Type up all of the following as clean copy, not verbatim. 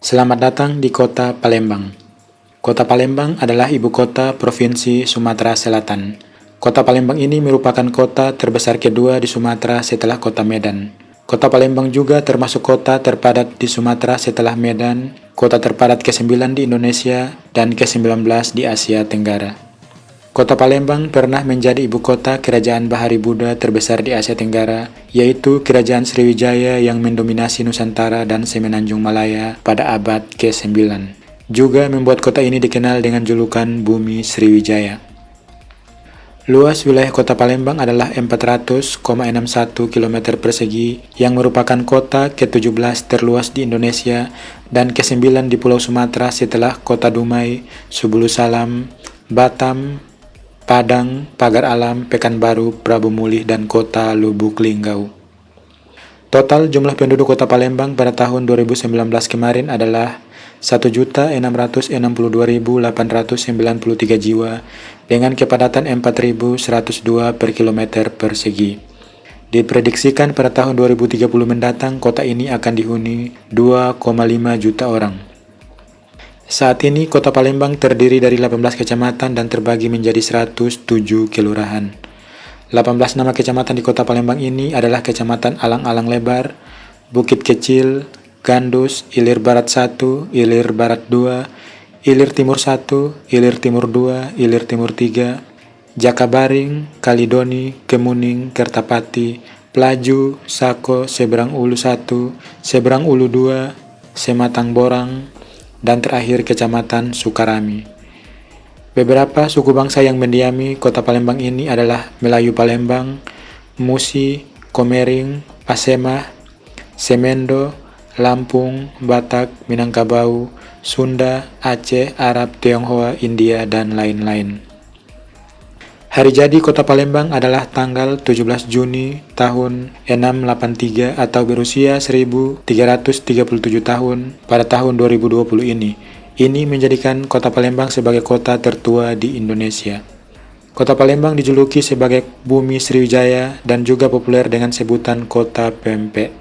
Selamat datang di Kota Palembang. Kota Palembang adalah ibu kota Provinsi Sumatera Selatan. Kota Palembang ini merupakan kota terbesar kedua di Sumatera setelah Kota Medan. Kota Palembang juga termasuk kota terpadat di Sumatera setelah Medan, kota terpadat ke-9 di Indonesia, dan ke-19 di Asia Tenggara. Kota Palembang pernah menjadi ibu kota kerajaan Bahari Buddha terbesar di Asia Tenggara, yaitu Kerajaan Sriwijaya yang mendominasi Nusantara dan Semenanjung Malaya pada abad ke-9. Juga membuat kota ini dikenal dengan julukan Bumi Sriwijaya. Luas wilayah Kota Palembang adalah 400,61 km persegi yang merupakan kota ke-17 terluas di Indonesia dan ke-9 di Pulau Sumatera setelah Kota Dumai, Subulu Salam, Batam, Padang, Pagar Alam, Pekanbaru, Prabu Mulih, dan Kota Lubuk Linggau. Total jumlah penduduk Kota Palembang pada tahun 2019 kemarin adalah 1.662.893 jiwa dengan kepadatan 4.102 per kilometer persegi. Diprediksikan pada tahun 2030 mendatang kota ini akan dihuni 2,5 juta orang. Saat ini, Kota Palembang terdiri dari 18 kecamatan dan terbagi menjadi 107 kelurahan. 18 nama kecamatan di Kota Palembang ini adalah Kecamatan Alang-Alang Lebar, Bukit Kecil, Gandus, Ilir Barat 1, Ilir Barat 2, Ilir Timur 1, Ilir Timur 2, Ilir Timur 3, Jakabaring, Kalidoni, Kemuning, Kertapati, Pelaju, Sako, Seberang Ulu 1, Seberang Ulu 2, Sematang Borang, dan terakhir Kecamatan Sukarami. Beberapa suku bangsa yang mendiami Kota Palembang ini adalah Melayu Palembang, Musi, Komering, Pasemah, Semendo, Lampung, Batak, Minangkabau, Sunda, Aceh, Arab, Tionghoa, India, dan lain-lain. Hari jadi Kota Palembang adalah tanggal 17 Juni tahun 683 atau berusia 1337 tahun pada tahun 2020 ini. Ini menjadikan Kota Palembang sebagai kota tertua di Indonesia. Kota Palembang dijuluki sebagai Bumi Sriwijaya dan juga populer dengan sebutan Kota Pempek.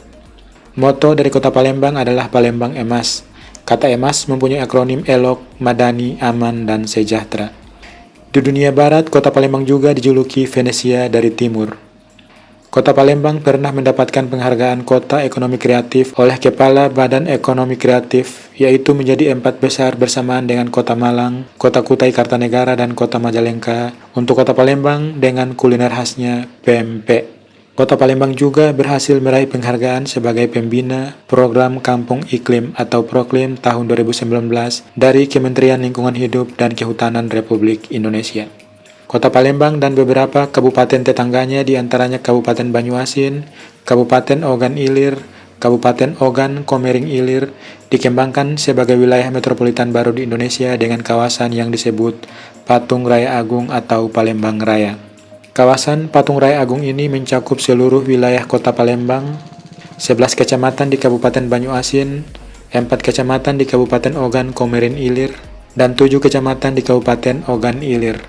Moto dari Kota Palembang adalah Palembang Emas. Kata emas mempunyai akronim elok, madani, aman, dan sejahtera. Di dunia barat, Kota Palembang juga dijuluki Venesia dari timur. Kota Palembang pernah mendapatkan penghargaan Kota Ekonomi Kreatif oleh Kepala Badan Ekonomi Kreatif, yaitu menjadi 4 besar bersamaan dengan Kota Malang, Kota Kutai Kartanegara, dan Kota Majalengka untuk Kota Palembang dengan kuliner khasnya pempek. Kota Palembang juga berhasil meraih penghargaan sebagai pembina Program Kampung Iklim atau Proklim tahun 2019 dari Kementerian Lingkungan Hidup dan Kehutanan Republik Indonesia. Kota Palembang dan beberapa kabupaten tetangganya diantaranya Kabupaten Banyuasin, Kabupaten Ogan Ilir, Kabupaten Ogan Komering Ilir dikembangkan sebagai wilayah metropolitan baru di Indonesia dengan kawasan yang disebut Patung Raya Agung atau Palembang Raya. Kawasan Patung Raya Agung ini mencakup seluruh wilayah Kota Palembang, 11 kecamatan di Kabupaten Banyuasin, 4 kecamatan di Kabupaten Ogan Komering Ilir, dan 7 kecamatan di Kabupaten Ogan Ilir.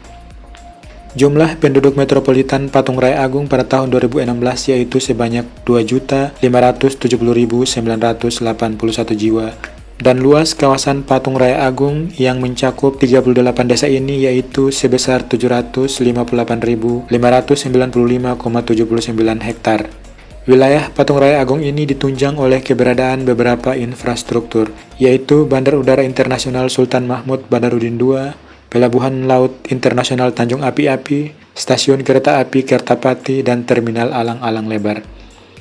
Jumlah penduduk metropolitan Patung Raya Agung pada tahun 2016 yaitu sebanyak 2.570.981 jiwa. Dan luas kawasan Patung Raya Agung yang mencakup 38 desa ini yaitu sebesar 758.595,79 hektar. Wilayah Patung Raya Agung ini ditunjang oleh keberadaan beberapa infrastruktur, yaitu Bandar Udara Internasional Sultan Mahmud Badarudin II, Pelabuhan Laut Internasional Tanjung Api-Api, Stasiun Kereta Api Kertapati, dan Terminal Alang-Alang Lebar.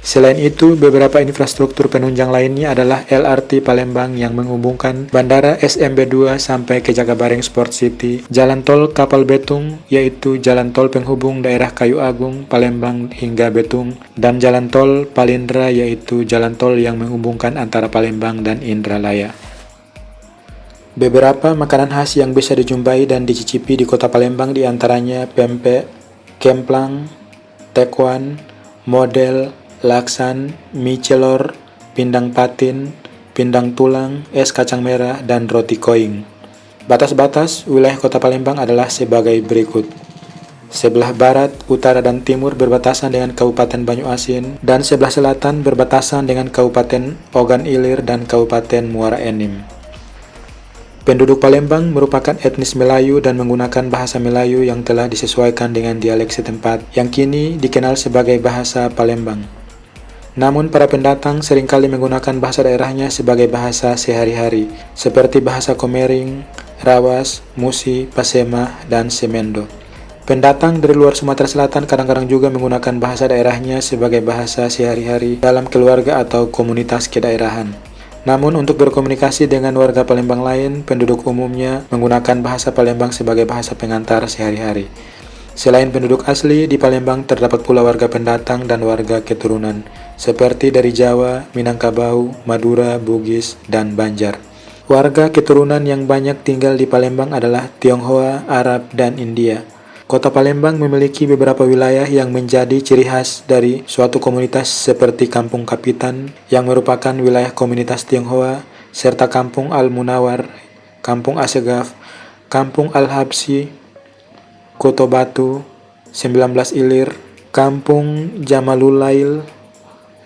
Selain itu, beberapa infrastruktur penunjang lainnya adalah LRT Palembang yang menghubungkan Bandara SMB2 sampai ke Jakabaring Sport City, Jalan Tol Kapal Betung, yaitu Jalan Tol penghubung daerah Kayu Agung, Palembang hingga Betung, dan Jalan Tol Palindra, yaitu jalan tol yang menghubungkan antara Palembang dan Indralaya. Beberapa makanan khas yang bisa dijumpai dan dicicipi di Kota Palembang diantaranya pempek, kemplang, tekwan, model, laksan, mie celor, pindang patin, pindang tulang, es kacang merah, dan roti koing. Batas-batas wilayah Kota Palembang adalah sebagai berikut. Sebelah barat, utara, dan timur berbatasan dengan Kabupaten Banyuasin, dan sebelah selatan berbatasan dengan Kabupaten Ogan Ilir dan Kabupaten Muara Enim. Penduduk Palembang merupakan etnis Melayu dan menggunakan bahasa Melayu yang telah disesuaikan dengan dialek setempat yang kini dikenal sebagai bahasa Palembang. Namun para pendatang seringkali menggunakan bahasa daerahnya sebagai bahasa sehari-hari, seperti bahasa Komering, Rawas, Musi, Pasema, dan Semendo. Pendatang dari luar Sumatera Selatan kadang-kadang juga menggunakan bahasa daerahnya sebagai bahasa sehari-hari dalam keluarga atau komunitas kedaerahan. Namun untuk berkomunikasi dengan warga Palembang lain, penduduk umumnya menggunakan bahasa Palembang sebagai bahasa pengantar sehari-hari. Selain penduduk asli, di Palembang terdapat pula warga pendatang dan warga keturunan, seperti dari Jawa, Minangkabau, Madura, Bugis, dan Banjar. Warga keturunan yang banyak tinggal di Palembang adalah Tionghoa, Arab, dan India. Kota Palembang memiliki beberapa wilayah yang menjadi ciri khas dari suatu komunitas seperti Kampung Kapitan yang merupakan wilayah komunitas Tionghoa, serta Kampung Al-Munawar, Kampung Asegaf, Kampung Al-Habsi, Koto Batu, 19 Ilir, Kampung Jamalulail,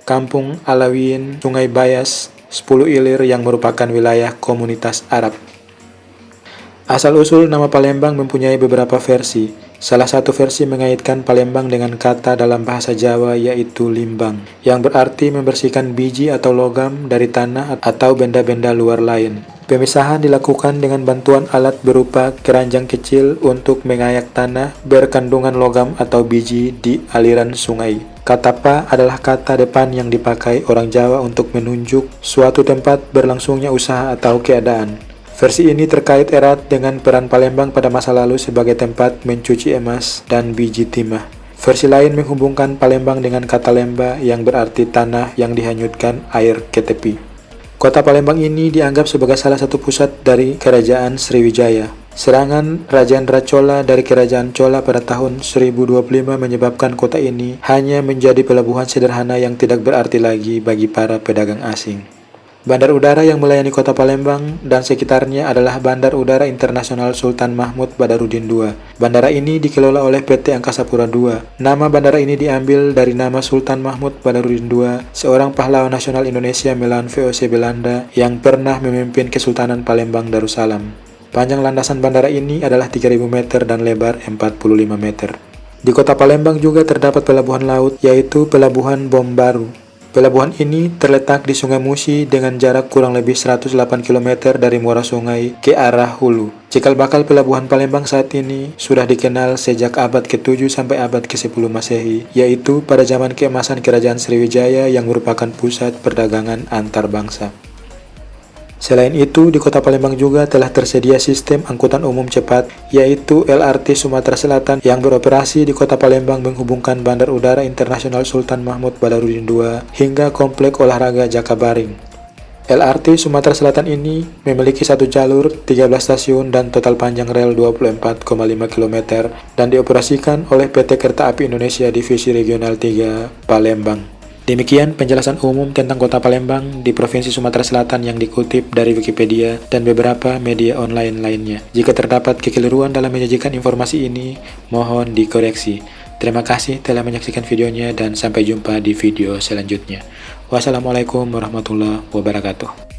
Kampung Alawiyin, Sungai Bayas, 10 Ilir yang merupakan wilayah komunitas Arab. Asal-usul nama Palembang mempunyai beberapa versi. Salah satu versi mengaitkan Palembang dengan kata dalam bahasa Jawa yaitu limbang, yang berarti membersihkan biji atau logam dari tanah atau benda-benda luar lain. Pemisahan dilakukan dengan bantuan alat berupa keranjang kecil untuk mengayak tanah berkandungan logam atau biji di aliran sungai. Katapa adalah kata depan yang dipakai orang Jawa untuk menunjuk suatu tempat berlangsungnya usaha atau keadaan. Versi ini terkait erat dengan peran Palembang pada masa lalu sebagai tempat mencuci emas dan biji timah. Versi lain menghubungkan Palembang dengan kata lemba yang berarti tanah yang dihanyutkan air ke tepi. Kota Palembang ini dianggap sebagai salah satu pusat dari Kerajaan Sriwijaya. Serangan Rajendra Chola dari Kerajaan Chola pada tahun 1025 menyebabkan kota ini hanya menjadi pelabuhan sederhana yang tidak berarti lagi bagi para pedagang asing. Bandar udara yang melayani kota Palembang dan sekitarnya adalah Bandar Udara Internasional Sultan Mahmud Badarudin II. Bandara ini dikelola oleh PT Angkasa Pura II. Nama bandara ini diambil dari nama Sultan Mahmud Badarudin II, seorang pahlawan nasional Indonesia melawan VOC Belanda yang pernah memimpin Kesultanan Palembang Darussalam. Panjang landasan bandara ini adalah 3.000 meter dan lebar 45 meter. Di kota Palembang juga terdapat pelabuhan laut, yaitu Pelabuhan Bom Baru. Pelabuhan ini terletak di Sungai Musi dengan jarak kurang lebih 108 km dari muara sungai ke arah hulu. Cikal bakal pelabuhan Palembang saat ini sudah dikenal sejak abad ke-7 sampai abad ke-10 Masehi, yaitu pada zaman keemasan Kerajaan Sriwijaya yang merupakan pusat perdagangan antar bangsa. Selain itu, di kota Palembang juga telah tersedia sistem angkutan umum cepat, yaitu LRT Sumatera Selatan yang beroperasi di kota Palembang menghubungkan Bandar Udara Internasional Sultan Mahmud Badarudin II hingga Komplek Olahraga Jakabaring. LRT Sumatera Selatan ini memiliki satu jalur, 13 stasiun, dan total panjang rel 24,5 km dan dioperasikan oleh PT Kereta Api Indonesia Divisi Regional 3 Palembang. Demikian penjelasan umum tentang Kota Palembang di Provinsi Sumatera Selatan yang dikutip dari Wikipedia dan beberapa media online lainnya. Jika terdapat kekeliruan dalam menyajikan informasi ini, mohon dikoreksi. Terima kasih telah menyaksikan videonya dan sampai jumpa di video selanjutnya. Wassalamualaikum warahmatullahi wabarakatuh.